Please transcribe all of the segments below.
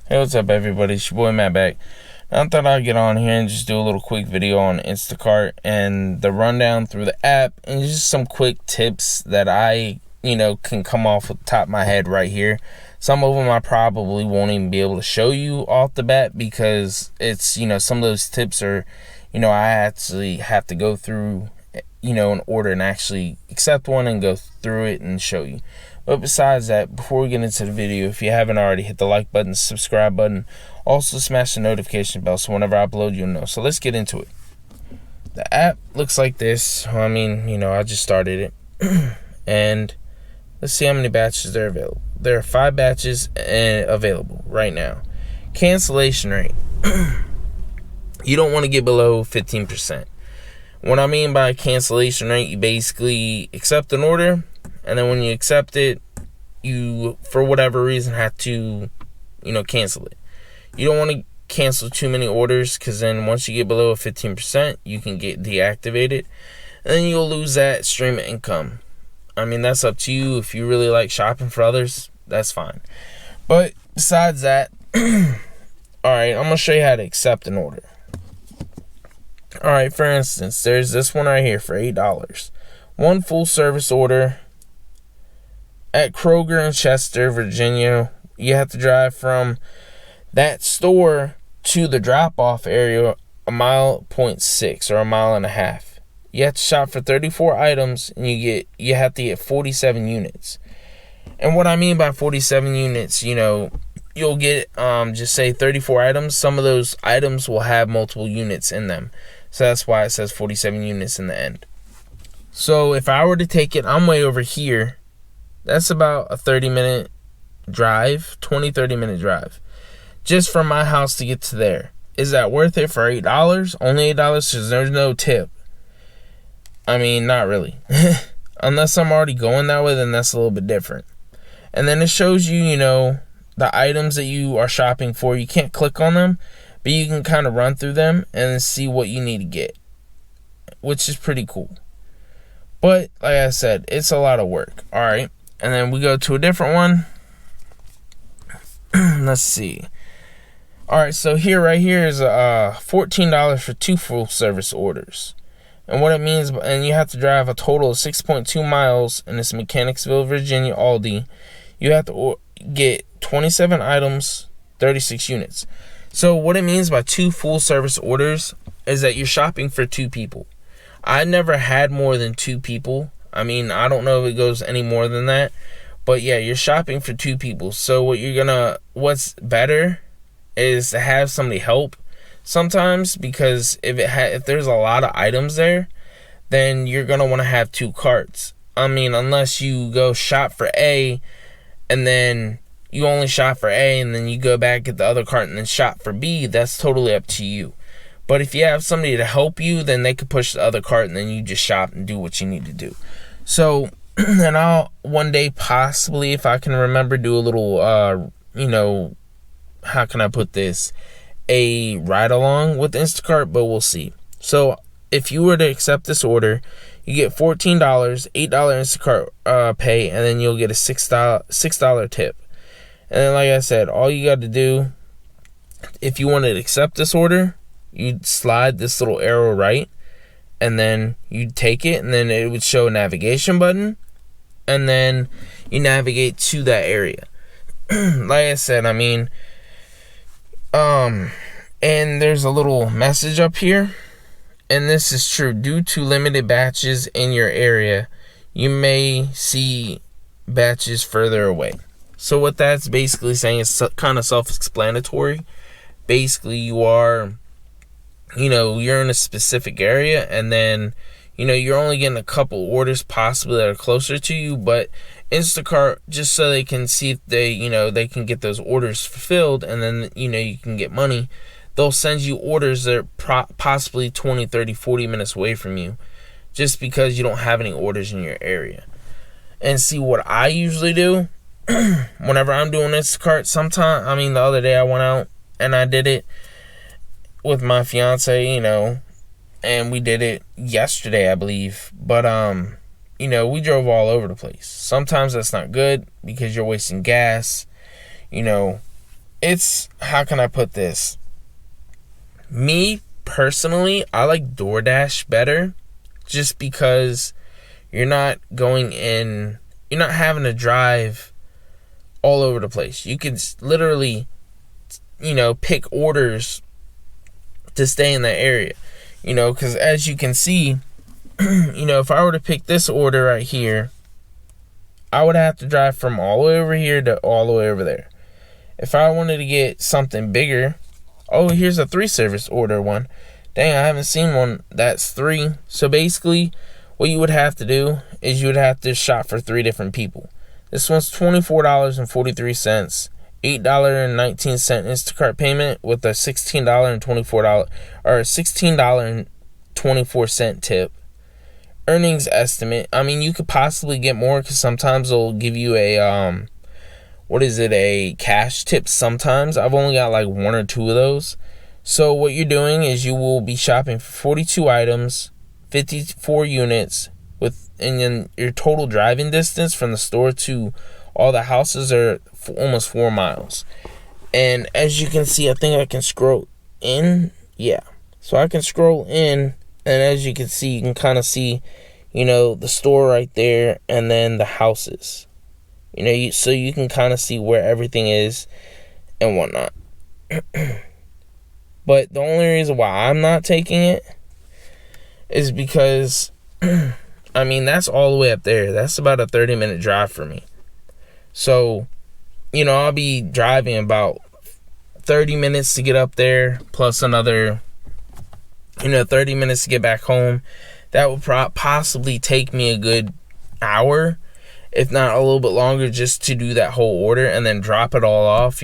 Hey, what's up, everybody? It's your boy Matt back. I thought I'd get on here and just do a little quick video on Instacart and the rundown through the app and just some quick tips that I, can come off with the top of my head right here. Some of them I probably won't even be able to show you off the bat because it's, some of those tips are, I actually have to go through, in order and actually accept one and go through it and show you. But besides that, before we get into the video, if you haven't already, hit the like button, subscribe button. Also, smash the notification bell so whenever I upload, you'll know. So let's get into it. The app looks like this. I just started it. And let's see how many batches are available. There are 5 batches available right now. Cancellation rate. You don't want to get below 15%. What I mean by cancellation rate, you basically accept an order, and then when you accept it, you, for whatever reason, have to, cancel it. You don't want to cancel too many orders because then once you get below 15%, you can get deactivated, and then you'll lose that stream of income. That's up to you. If you really like shopping for others, that's fine. But besides that, alright, I'm going to show you how to accept an order. Alright, for instance, there's this one right here for $8. One full service order at Kroger in Chester, Virginia. You have to drive from that store to the drop-off area 1.6 miles or 1.5 miles. You have to shop for 34 items, and you have to get 47 units. And what I mean by 47 units, you'll get just say 34 items. Some of those items will have multiple units in them. So that's why it says 47 units in the end. So if I were to take it, I'm way over here. That's about a 30-minute drive, 30-minute drive. Just from my house to get to there. Is that worth it for $8? Only $8 because there's no tip. Not really. Unless I'm already going that way, then that's a little bit different. And then it shows you, the items that you are shopping for. You can't click on them, but you can kind of run through them and see what you need to get, which is pretty cool. But like I said, it's a lot of work. All right. And then we go to a different one. Let's see. All right. So right here is $14 for 2 full service orders. And what it means, and you have to drive a total of 6.2 miles in this Mechanicsville, Virginia, Aldi. You have to get 27 items, 36 units. So what it means by 2 full service orders is that you're shopping for 2 people. I never had more than 2 people. I don't know if it goes any more than that. But yeah, you're shopping for 2 people. So what's better is to have somebody help sometimes, because if there's a lot of items there, then you're going to want to have 2 carts. Unless you go shop for A and then you only shop for A and then you go back, get the other cart and then shop for B, that's totally up to you. But if you have somebody to help you, then they could push the other cart and then you just shop and do what you need to do. So, and I'll one day possibly, if I can remember, do a little, how can I put this? A ride along with Instacart, but we'll see. So if you were to accept this order, you get $14, $8 Instacart pay, and then you'll get a $6 tip. And then, like I said, all you got to do, if you want to accept this order, you'd slide this little arrow right, and then you'd take it, and then it would show a navigation button, and then you navigate to that area. Like I said, and there's a little message up here, and this is true. Due to limited batches in your area, you may see batches further away. So what that's basically saying is kind of self-explanatory. Basically, you're in a specific area, and then, you're only getting a couple orders possibly that are closer to you, but Instacart, just so they can see if they can get those orders fulfilled, and then, you can get money, they'll send you orders that are possibly 20, 30, 40 minutes away from you, just because you don't have any orders in your area. And see, what I usually do, whenever I'm doing Instacart, the other day I went out and I did it with my fiance, and we did it yesterday, I believe. But we drove all over the place. Sometimes that's not good because you're wasting gas, it's, how can I put this? Me personally, I like DoorDash better, just because you're not having to drive all over the place. You can literally, pick orders to stay in that area, because as you can see, if I were to pick this order right here, I would have to drive from all the way over here to all the way over there. If I wanted to get something bigger, oh, here's a 3 service order one. Dang, I haven't seen one that's 3. So basically, what you would have to do is you would have to shop for 3 different people. This one's $24.43, $8.19 Instacart payment with a $16.24 tip. Earnings estimate. I mean, you could possibly get more, because sometimes they'll give you a a cash tip sometimes. I've only got like 1 or 2 of those. So what you're doing is you will be shopping for 42 items, 54 units, and then your total driving distance from the store to all the houses are almost 4 miles. And as you can see, I think I can scroll in. Yeah. So I can scroll in, and as you can see, you can kind of see, the store right there, and then the houses. So you can kind of see where everything is and whatnot. But the only reason why I'm not taking it is because, that's all the way up there. That's about a 30-minute drive for me. So, I'll be driving about 30 minutes to get up there, plus another, 30 minutes to get back home. That would possibly take me a good hour, if not a little bit longer, just to do that whole order and then drop it all off.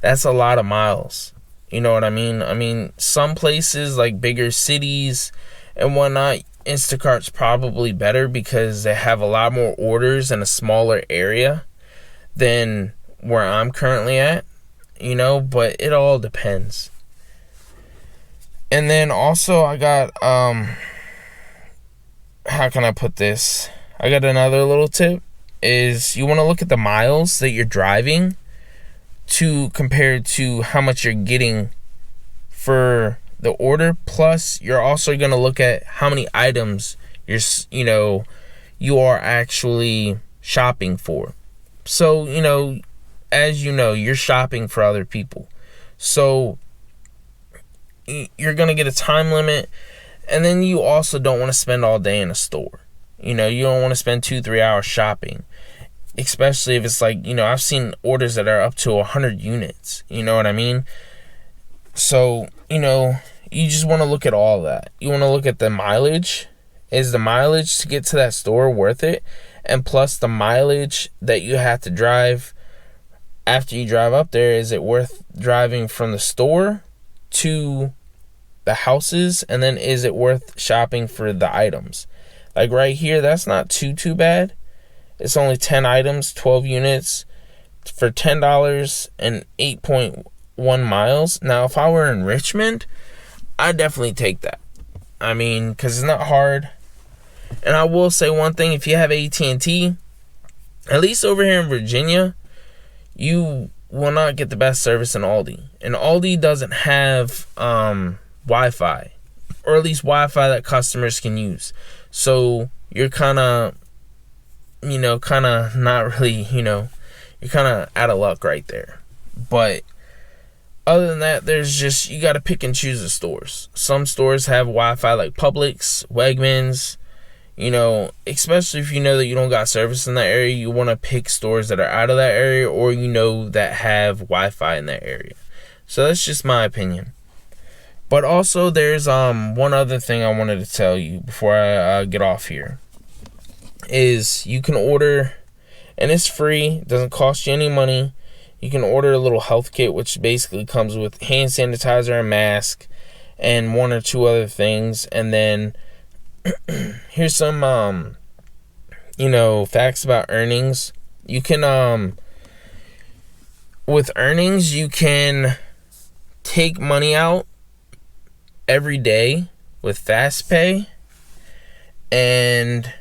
That's a lot of miles. You know what I mean? I mean, some places like bigger cities and whatnot, Instacart's probably better because they have a lot more orders in a smaller area than where I'm currently at, but it all depends. And then also I got, how can I put this? I got another little tip, is you want to look at the miles that you're driving to compare to how much you're getting for the order. Plus, you're also going to look at how many items you are actually shopping for. So, as you're shopping for other people. So, you're going to get a time limit. And then you also don't want to spend all day in a store. You don't want to spend 2-3 hours shopping. Especially if it's like, I've seen orders that are up to 100 units. You know what I mean? So, you just want to look at all that. You want to look at the mileage. Is the mileage to get to that store worth it? And plus the mileage that you have to drive after you drive up there, is it worth driving from the store to the houses? And then is it worth shopping for the items? Like right here, that's not too bad. It's only 10 items, 12 units for $10 and 8.1 miles. Now, if I were in Richmond, I'd definitely take that. Because it's not hard. And I will say one thing, if you have AT&T, at least over here in Virginia, you will not get the best service in Aldi. And Aldi doesn't have Wi-Fi, or at least Wi-Fi that customers can use. So you're kind of not really, you're kind of out of luck right there. But other than that, you got to pick and choose the stores. Some stores have Wi-Fi, like Publix, Wegmans, especially if that you don't got service in that area. You want to pick stores that are out of that area, or that have Wi-Fi in that area. So that's just my opinion. But also there's one other thing I wanted to tell you before I get off here, is you can order, and it's free, it doesn't cost you any money. You can order a little health kit, which basically comes with hand sanitizer and mask and 1 or 2 other things. And then here's some facts about earnings. You can with earnings, you can take money out every day with Fast Pay. And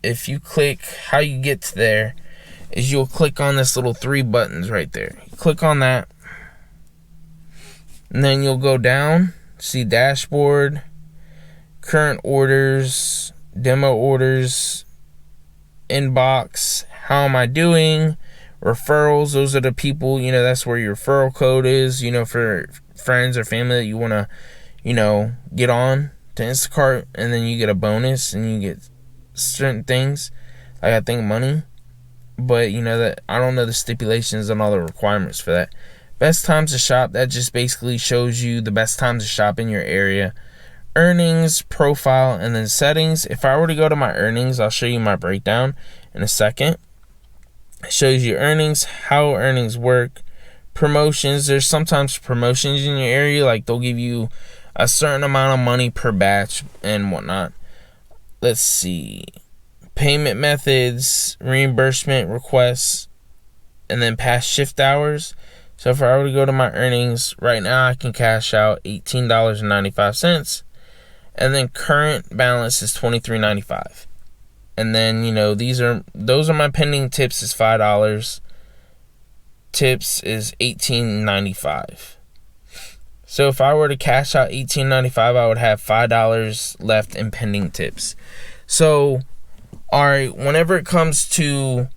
if you click, how you get to there is you'll click on this little 3 buttons right there. You click on that, And then you'll go down, see dashboard, current orders, demo orders, inbox, how am I doing, referrals. Those are the people, that's where your referral code is, for friends or family that you want to, get on to Instacart, and then you get a bonus and you get certain things, like I think money. But that I don't know the stipulations and all the requirements for that. Best times to shop, that just basically shows you the best times to shop in your area. Earnings, profile, and then settings. If I were to go to my earnings, I'll show you my breakdown in a second. It shows you earnings, how earnings work, promotions. There's sometimes promotions in your area, like they'll give you a certain amount of money per batch and whatnot. Let's see. Payment methods, reimbursement requests, and then past shift hours. So if I were to go to my earnings right now, I can cash out $18.95, and then current balance is $23.95. And then those are my pending tips is $5. Tips is $18.95. So if I were to cash out $18.95, I would have $5 left in pending tips. So, all right, whenever it comes to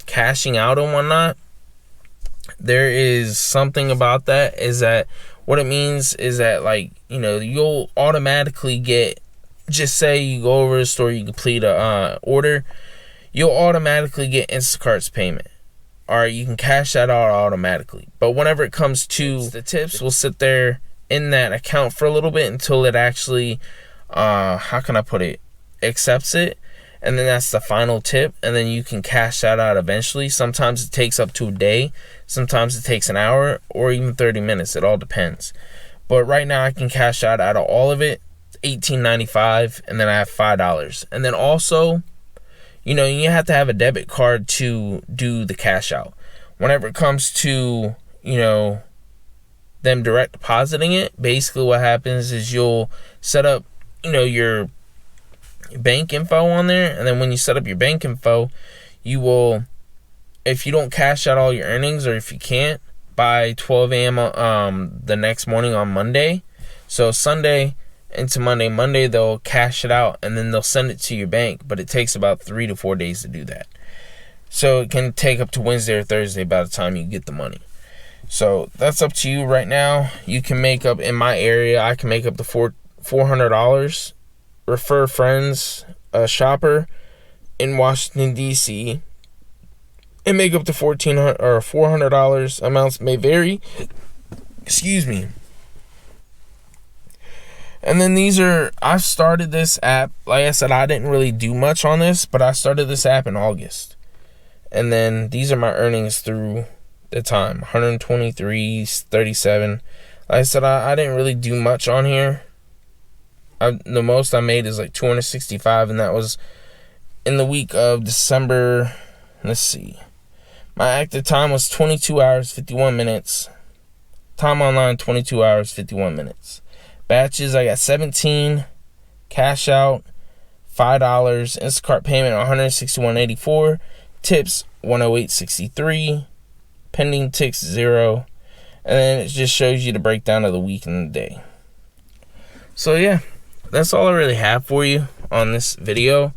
cashing out and whatnot, there is something about that, is that what it means is that, like, you'll automatically get, just say you go over to the store, you complete a order, you'll automatically get Instacart's payment. All right, you can cash that out automatically. But whenever it comes to the tips, we'll sit there in that account for a little bit until it actually, how can I put it, accepts it. And then that's the final tip, and then you can cash that out eventually. Sometimes it takes up to a day, sometimes it takes an hour, or even 30 minutes. It all depends. But right now I can cash out of all of it, $18.95, and then I have $5. And then also, you have to have a debit card to do the cash out. Whenever it comes to, them direct depositing it, basically what happens is you'll set up, your bank info on there, and then when you set up your bank info, you will, if you don't cash out all your earnings, or if you can't, by 12 a.m. The next morning on Monday, so Sunday into Monday they'll cash it out, and then they'll send it to your bank, but it takes about 3 to 4 days to do that. So it can take up to Wednesday or Thursday by the time you get the money. So that's up to you right now. You can make up, in my area, I can make up to $400. Refer friends, a shopper in Washington, D.C., and make up to $1,400 or $400. Amounts may vary. Excuse me. And then I've started this app. Like I said, I didn't really do much on this, but I started this app in August. And then these are my earnings through the time, $123.37. Like I said, I didn't really do much on here. The most I made is like $265, and that was in the week of December. Let's see. My active time was 22 hours, 51 minutes. Time online, 22 hours, 51 minutes. Batches, I got 17. Cash out, $5. Instacart payment, $161.84. Tips, $108.63. Pending ticks, 0. And then it just shows you the breakdown of the week and the day. So yeah, that's all I really have for you on this video.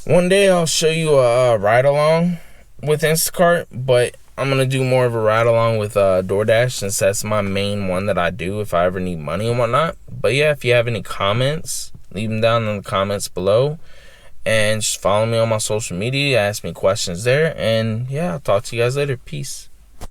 One day I'll show you a ride along with Instacart, but I'm going to do more of a ride along with DoorDash, since that's my main one that I do if I ever need money and whatnot. But yeah, if you have any comments, leave them down in the comments below. And just follow me on my social media, ask me questions there. And yeah, I'll talk to you guys later. Peace.